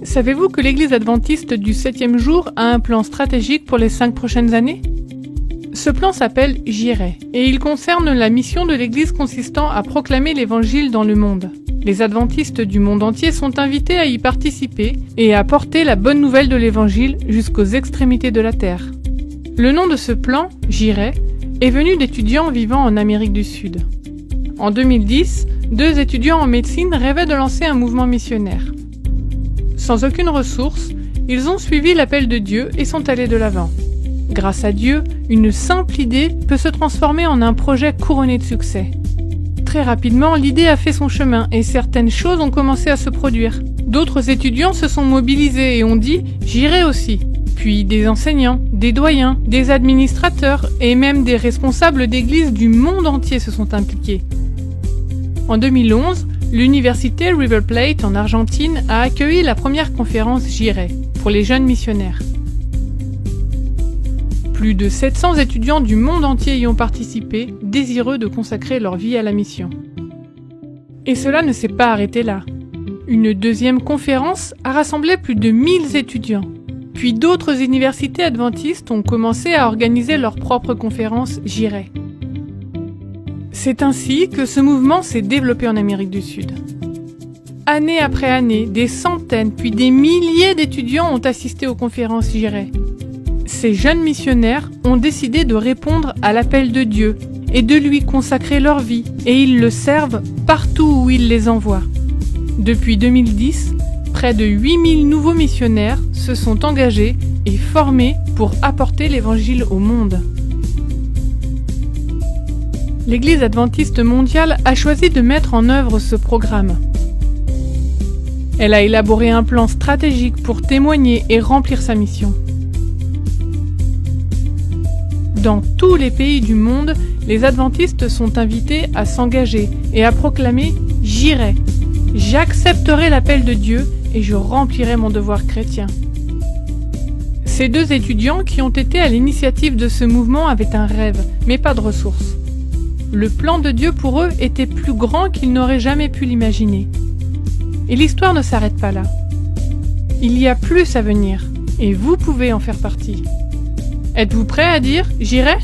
Savez-vous que l'Église adventiste du 7e jour a un plan stratégique pour les 5 prochaines années? Ce plan s'appelle J'irai, et il concerne la mission de l'Église consistant à proclamer l'Évangile dans le monde. Les adventistes du monde entier sont invités à y participer et à porter la bonne nouvelle de l'Évangile jusqu'aux extrémités de la terre. Le nom de ce plan, J'irai, est venu d'étudiants vivant en Amérique du Sud. En 2010, 2 étudiants en médecine rêvaient de lancer un mouvement missionnaire. Sans aucune ressource, ils ont suivi l'appel de Dieu et sont allés de l'avant. Grâce à Dieu, une simple idée peut se transformer en un projet couronné de succès. Très rapidement, l'idée a fait son chemin et certaines choses ont commencé à se produire. D'autres étudiants se sont mobilisés et ont dit « J'irai aussi ». Puis des enseignants, des doyens, des administrateurs et même des responsables d'églises du monde entier se sont impliqués. En 2011, l'université River Plate en Argentine a accueilli la première conférence J'irai pour les jeunes missionnaires. Plus de 700 étudiants du monde entier y ont participé, désireux de consacrer leur vie à la mission. Et cela ne s'est pas arrêté là. Une deuxième conférence a rassemblé plus de 1000 étudiants. Puis d'autres universités adventistes ont commencé à organiser leurs propres conférences J'irai. C'est ainsi que ce mouvement s'est développé en Amérique du Sud. Année après année, des centaines puis des milliers d'étudiants ont assisté aux conférences J'irai. Ces jeunes missionnaires ont décidé de répondre à l'appel de Dieu et de lui consacrer leur vie, et ils le servent partout où il les envoie. Depuis 2010, près de 8000 nouveaux missionnaires se sont engagés et formés pour apporter l'Évangile au monde. L'Église adventiste mondiale a choisi de mettre en œuvre ce programme. Elle a élaboré un plan stratégique pour témoigner et remplir sa mission. Dans tous les pays du monde, les adventistes sont invités à s'engager et à proclamer « J'irai ». J'accepterai l'appel de Dieu et je remplirai mon devoir chrétien. Ces 2 étudiants qui ont été à l'initiative de ce mouvement avaient un rêve, mais pas de ressources. Le plan de Dieu pour eux était plus grand qu'ils n'auraient jamais pu l'imaginer. Et l'histoire ne s'arrête pas là. Il y a plus à venir, et vous pouvez en faire partie. Êtes-vous prêt à dire « J'irai » ?